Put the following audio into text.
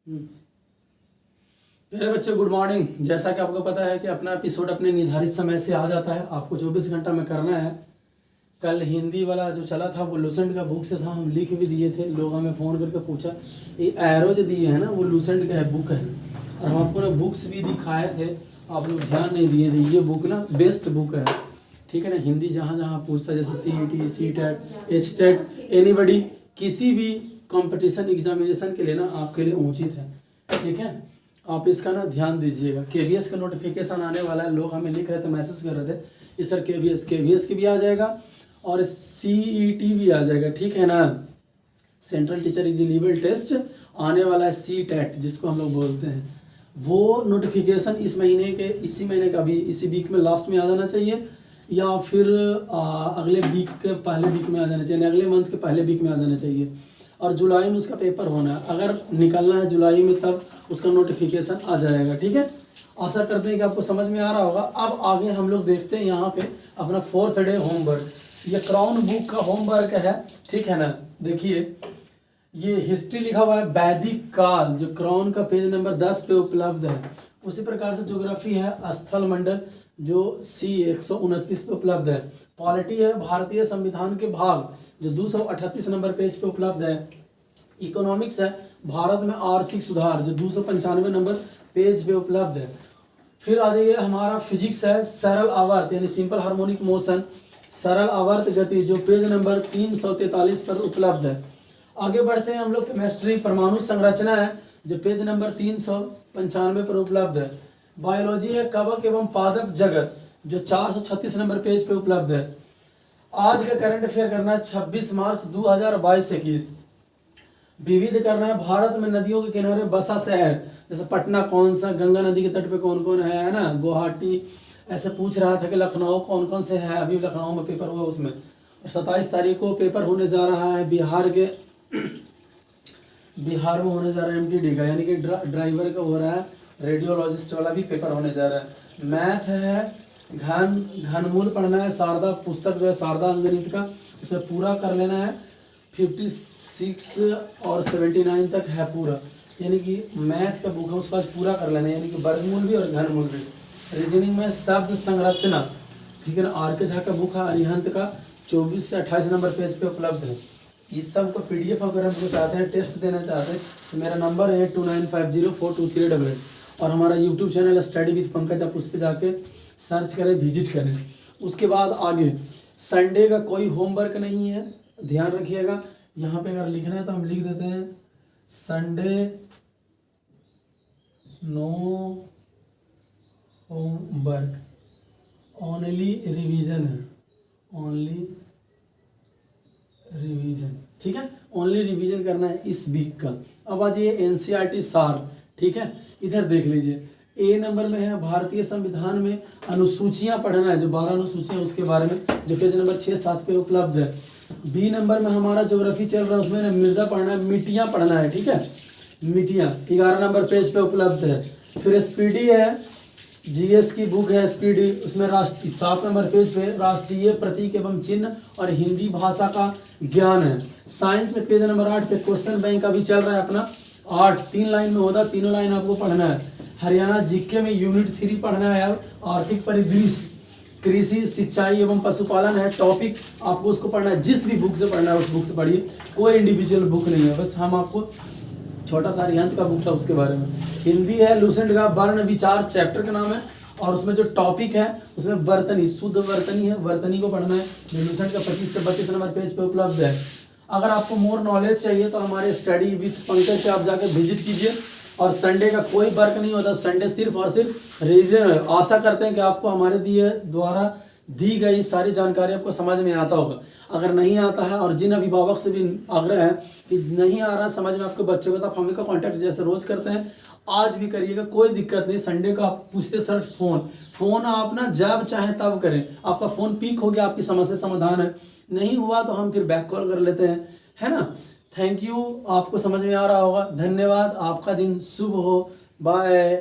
मेरे बच्चे good morning. जैसा कि आपको पता है कि अपना एपिसोड अपने निर्धारित समय से आ जाता है, आपको 24 घंटा में करना है। कल हिंदी वाला जो चला था वो लूसेंट का बुक से था, हम लिख भी दिए थे। लोग हमें फ़ोन करके पूछा ये एरो जो दिए हैं ना वो लूसेंट का बुक है, और हम आपको ना बुक्स भी दिखाए थे, आप लोग ध्यान नहीं दिए थे। ये बुक ना बेस्ट बुक है, ठीक है ना। हिंदी जहाँ जहाँ पूछता है जैसे CET, CTET, HTET, एनीबडी, किसी भी कंपटीशन एग्जामिनेशन के लिए ना आपके लिए उचित है, ठीक है। आप इसका ना ध्यान दीजिएगा। KVS का नोटिफिकेशन आने वाला है, लोग हमें लिख रहे थे, मैसेज कर रहे थे कि सर KVS की भी आ जाएगा और CET भी आ जाएगा, ठीक है ना। सेंट्रल टीचर एलिजिबल टेस्ट आने वाला है, CTET जिसको हम लोग बोलते हैं। वो नोटिफिकेशन इसी महीने का भी इसी वीक में लास्ट में आ जाना चाहिए, या फिर अगले वीक के पहले वीक में आ जाना चाहिए, अगले मंथ के पहले वीक में आ जाना चाहिए। और जुलाई में उसका पेपर होना है, अगर निकलना है जुलाई में तब उसका नोटिफिकेशन आ जाएगा, ठीक है। आशा करते हैं कि आपको समझ में आ रहा होगा। अब आगे हम लोग देखते हैं यहाँ पे अपना 4th डे होमवर्क। ये क्राउन बुक का होमवर्क है, ठीक है ना। देखिए ये हिस्ट्री लिखा हुआ है वैदिक काल, जो क्राउन का पेज नंबर 10 पे उपलब्ध है। उसी प्रकार से ज्योग्राफी है स्थल मंडल, जो C 129 पे उपलब्ध है। पॉलिटी है भारतीय संविधान के भाग, जो 238 नंबर पेज पे उपलब्ध है। इकोनॉमिक्स है भारत में आर्थिक सुधार, जो 295 नंबर पेज पे उपलब्ध है। फिर आ जाइए हमारा फिजिक्स है सरल आवर्त यानी सिंपल हार्मोनिक मोशन, सरल आवर्त गति, जो पेज नंबर 343 पर उपलब्ध है। आगे बढ़ते हैं हम लोग केमिस्ट्री परमाणु संरचना है, जो पेज नंबर 395 पर उपलब्ध है। बायोलॉजी है कवक एवं पादप जगत, जो 436 नंबर पेज पे उपलब्ध है। आज का करंट अफेयर करना है 26 मार्च 2022-21। विविध करना है भारत में नदियों के किनारे बसा शहर, जैसे पटना कौन सा, गंगा नदी के तट पे कौन कौन है ना, गुवाहाटी। ऐसे पूछ रहा था कि लखनऊ कौन कौन से है, अभी लखनऊ में पेपर हुआ उसमें। और 27 तारीख को पेपर होने जा रहा है बिहार में होने जा रहा है MTD का, यानी कि ड्राइवर का हो रहा है, रेडियोलॉजिस्ट वाला भी पेपर होने जा रहा है। मैथ है घनमूल पढ़ना है, शारदा पुस्तक जो है शारदा अंगणित का, उसे पूरा कर लेना है। 56 और 79 तक है पूरा, यानी कि मैथ का बुक है उसका पूरा कर लेना है, यानी कि वर्गमूल भी और घनमूल भी। रीजनिंग में शब्द संरचना, ठीक है ना, RK झा का बुक है अरिहंत का, 24 से 28 नंबर पेज पे उपलब्ध है। इस सब को PDF अगर हम चाहते हैं, टेस्ट देना चाहते हैं, तो मेरा नंबर है 8950422388, और हमारा YouTube channel study with Pankaj, आप उस पर जाके सर्च करें, विजिट करें। उसके बाद आगे संडे का कोई होमवर्क नहीं है, ध्यान रखिएगा। यहाँ पे अगर लिखना है तो हम लिख देते हैं Sunday no homework, only revision है, ओनली रिवीजन, ठीक है। ओनली रिवीजन करना है इस वीक का। अब आ जाइए NCERT सार, ठीक है। इधर देख लीजिए A नंबर में है भारतीय संविधान में अनुसूचियां पढ़ना है, जो 12 अनुसूचियां उसके बारे में, जो पेज नंबर 6-7 पे उपलब्ध है। B नंबर में हमारा ज्योग्राफी चल रहा है, उसमें मृदा पढ़ना है, मिट्टियां पढ़ना है, ठीक है। मिट्टियां 11 नंबर पेज पे उपलब्ध है। फिर SPD है, GS की बुक है SPD, उसमें 7 नंबर पेज पे राष्ट्रीय प्रतीक एवं चिन्ह और हिंदी भाषा का ज्ञान है। साइंस में पेज नंबर 8 पे क्वेश्चन बैंक अभी चल रहा है अपना 8, 3 लाइन में होता, तीनों लाइन आपको पढ़ना है। हरियाणा GK में यूनिट 3 पढ़ना है, आर्थिक परिदृश्य, कृषि सिंचाई एवं पशुपालन है टॉपिक, आपको उसको पढ़ना है। जिस भी बुक से पढ़ना है उस बुक से पढ़िए, कोई इंडिविजुअल बुक नहीं है, बस हम आपको छोटा सा अरिहंत का बुक था उसके बारे में। हिंदी है लूसेंट का वर्ण विचार, चैप्टर का नाम है, और उसमें जो टॉपिक है उसमें वर्तनी, शुद्ध वर्तनी है, वर्तनी को पढ़ना है, जो लूसेंट का 25 से 32 नंबर पेज पे उपलब्ध है। अगर आपको मोर नॉलेज चाहिए तो हमारे स्टडी विद पंकज से आप जाकर विजिट कीजिए। और संडे का कोई वर्क नहीं होता, संडे सिर्फ और सिर्फ रिवीजन है। आशा करते हैं कि आपको हमारे द्वारा दी गई सारी जानकारी आपको समझ में आता होगा। अगर नहीं आता है, और जिन अभिभावक से भी आग्रह है कि नहीं आ रहा समझ में आपके बच्चों को, तो आप हमें का कॉन्टैक्ट जैसे रोज करते हैं आज भी करिएगा, कोई दिक्कत नहीं। संडे का आप पूछते सर फोन आप ना जब चाहे तब करें। आपका फोन पिक हो गया, आपकी समस्या समाधान है, नहीं हुआ तो हम फिर बैक कॉल कर लेते हैं, है ना। थैंक यू, आपको समझ में आ रहा होगा। धन्यवाद, आपका दिन शुभ हो, बाय।